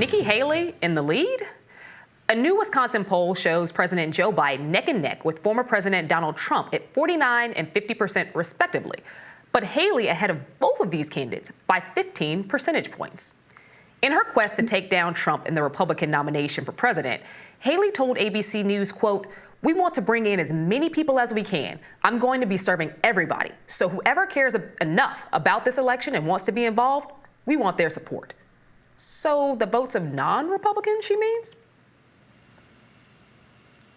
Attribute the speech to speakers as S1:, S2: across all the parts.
S1: Nikki Haley in the lead? A new Wisconsin poll shows President Joe Biden neck and neck with former President Donald Trump at 49% and 50% respectively. But Haley ahead of both of these candidates by 15 percentage points. In her quest to take down Trump in the Republican nomination for president, Haley told ABC News, quote, "We want to bring in as many people as we can. I'm going to be serving everybody. So whoever cares enough about this election and wants to be involved, we want their support." So the votes of non-Republicans, she means?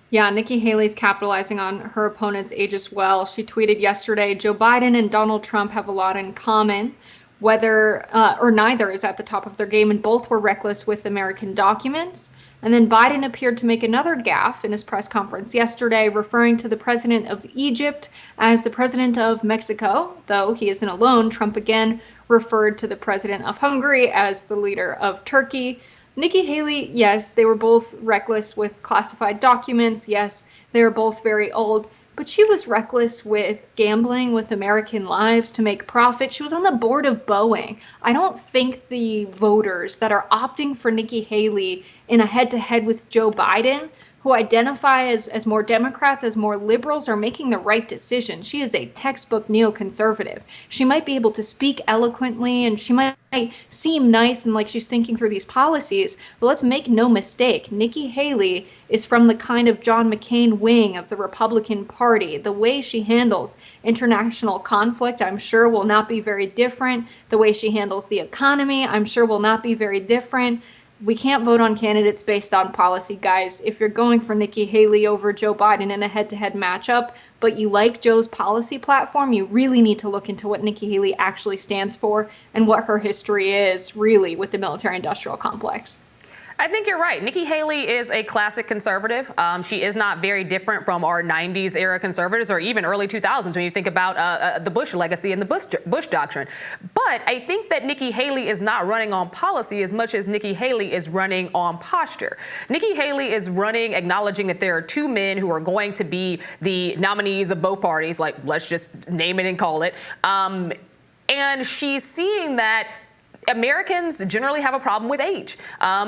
S2: Yeah, Nikki Haley's capitalizing on her opponent's age as well. She tweeted yesterday, "Joe Biden and Donald Trump have a lot in common. Whether or neither is at the top of their game, and both were reckless with American documents." And then Biden appeared to make another gaffe in his press conference yesterday, referring to the president of Egypt as the president of Mexico. Though he isn't alone, Trump again referred to the president of Hungary as the leader of Turkey. Nikki Haley, yes, they were both reckless with classified documents. Yes, they were both very old. But she was reckless with gambling with American lives to make profit. She was on the board of Boeing. I don't think the voters that are opting for Nikki Haley in a head-to-head with Joe Biden, who identify as more Democrats, as more liberals, are making the right decision. She is a textbook neoconservative. She might be able to speak eloquently and she might seem nice and like she's thinking through these policies, but let's make no mistake, Nikki Haley is from the kind of John McCain wing of the Republican Party. The way she handles international conflict, I'm sure, will not be very different. The way she handles the economy, I'm sure, will not be very different. We can't vote on candidates based on policy, guys. If you're going for Nikki Haley over Joe Biden in a head-to-head matchup, but you like Joe's policy platform, you really need to look into what Nikki Haley actually stands for and what her history is really with the military-industrial complex.
S1: I think you're right. Nikki Haley is a classic conservative. She is not very different from our 90s era conservatives or even early 2000s when you think about the Bush legacy and the Bush doctrine. But I think that Nikki Haley is not running on policy as much as Nikki Haley is running on posture. Nikki Haley is running acknowledging that there are two men who are going to be the nominees of both parties, like let's just name it and call it. And she's seeing that Americans generally have a problem with age.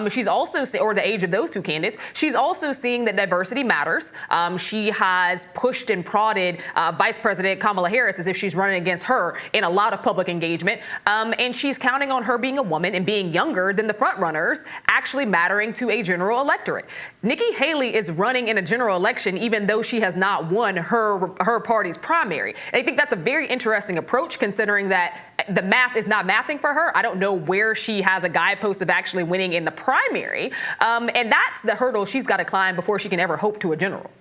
S1: She's also, or the age of those two candidates, she's also seeing that diversity matters. She has pushed and prodded Vice President Kamala Harris as if she's running against her in a lot of public engagement. And she's counting on her being a woman and being younger than the front runners actually mattering to a general electorate. Nikki Haley is running in a general election even though she has not won her party's primary. And I think that's a very interesting approach considering that the math is not mathing for her. I don't know where she has a guidepost of actually winning in the primary. And that's the hurdle she's got to climb before she can ever hope to a general.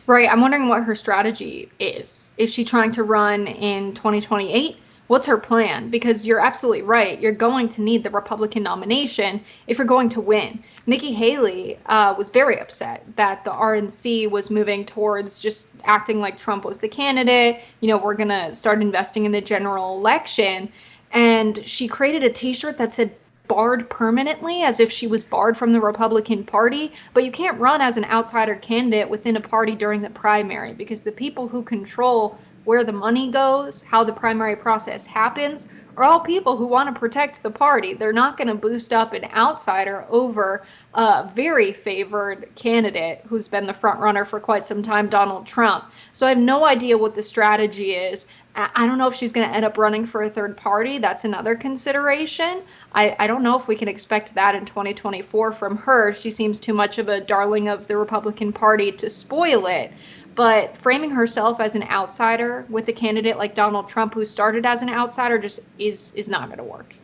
S2: Right. I'm wondering what her strategy is. Is she trying to run in 2028? What's her plan? Because you're absolutely right. You're going to need the Republican nomination if you're going to win. Nikki Haley was very upset that the RNC was moving towards just acting like Trump was the candidate. You know, we're going to start investing in the general election. And she created a T-shirt that said barred permanently, as if she was barred from the Republican Party. But you can't run as an outsider candidate within a party during the primary because the people who control where the money goes, how the primary process happens, are all people who want to protect the party. They're not going to boost up an outsider over a very favored candidate who's been the front runner for quite some time, Donald Trump. So I have no idea what the strategy is. I don't know if she's going to end up running for a third party. That's another consideration. I don't know if we can expect that in 2024 from her. She seems too much of a darling of the Republican Party to spoil it. But framing herself as an outsider with a candidate like Donald Trump, who started as an outsider, just is not going to work.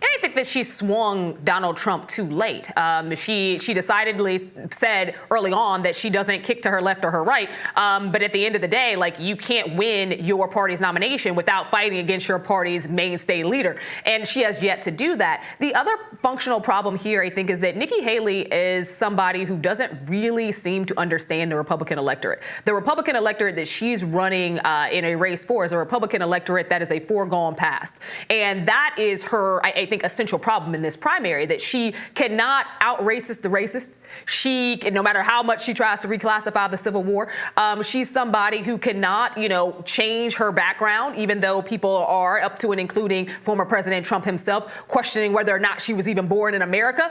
S1: And I think that she swung Donald Trump too late. She decidedly said early on that she doesn't kick to her left or her right. But at the end of the day, like, you can't win your party's nomination without fighting against your party's mainstay leader. And she has yet to do that. The other functional problem here, I think, is that Nikki Haley is somebody who doesn't really seem to understand the Republican electorate. The Republican electorate that she's running in a race for is a Republican electorate that is a foregone past. And that is her, I think, essential essential problem in this primary, that she cannot out-racist the racist. No matter how much she tries to reclassify the Civil War, she's somebody who cannot, change her background, even though people are, up to and including former President Trump himself, questioning whether or not she was even born in America.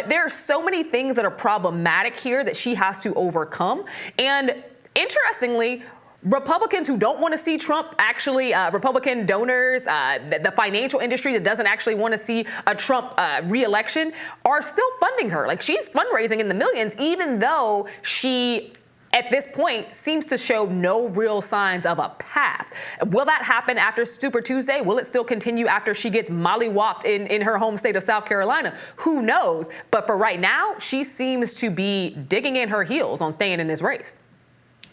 S1: There are so many things that are problematic here that she has to overcome. And interestingly, Republicans who don't want to see Trump actually, Republican donors, the financial industry that doesn't actually want to see a Trump re-election, are still funding her. Like, she's fundraising in the millions, even though she, at this point, seems to show no real signs of a path. Will that happen after Super Tuesday? Will it still continue after she gets mollywopped in her home state of South Carolina? Who knows? But for right now, she seems to be digging in her heels on staying in this race.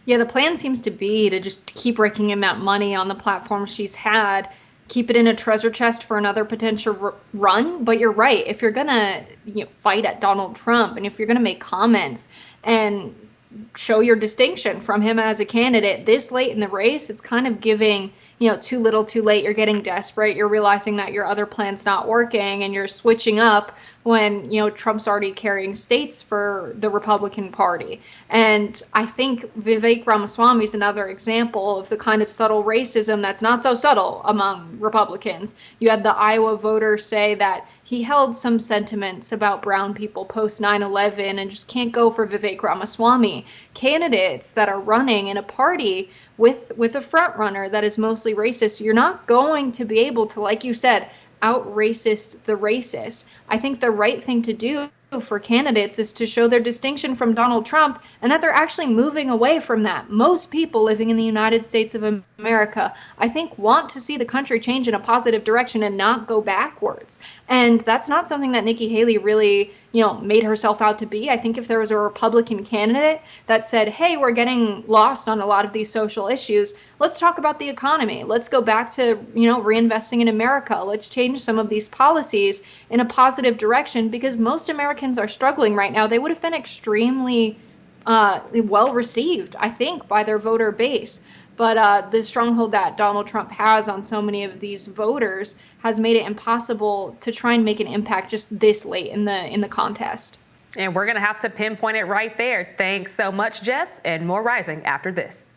S2: Yeah, the plan seems to be to just keep raking in that money on the platform she's had, keep it in a treasure chest for another potential run. But you're right. If you're going to fight at Donald Trump, and if you're going to make comments and show your distinction from him as a candidate this late in the race, it's kind of giving, too little too late. You're getting desperate. You're realizing that your other plan's not working, and you're switching up when, Trump's already carrying states for the Republican Party. And I think Vivek Ramaswamy is another example of the kind of subtle racism that's not so subtle among Republicans. You had the Iowa voter say that he held some sentiments about brown people post 9/11 and just can't go for Vivek Ramaswamy. Candidates that are running in a party with a front runner that is mostly racist, you're not going to be able to, like you said, out-racist the racist. I think the right thing to do for candidates is to show their distinction from Donald Trump, and that they're actually moving away from that. Most people living in the United States of America, I think, want to see the country change in a positive direction and not go backwards. And that's not something that Nikki Haley really, made herself out to be. I think if there was a Republican candidate that said, hey, we're getting lost on a lot of these social issues, let's talk about the economy. Let's go back to, reinvesting in America. Let's change some of these policies in a positive direction, because most Americans are struggling right now. They would have been extremely well received, I think, by their voter base. But the stronghold that Donald Trump has on so many of these voters has made it impossible to try and make an impact just this late in the contest.
S1: And we're going to have to pinpoint it right there. Thanks so much, Jess, and more Rising after this.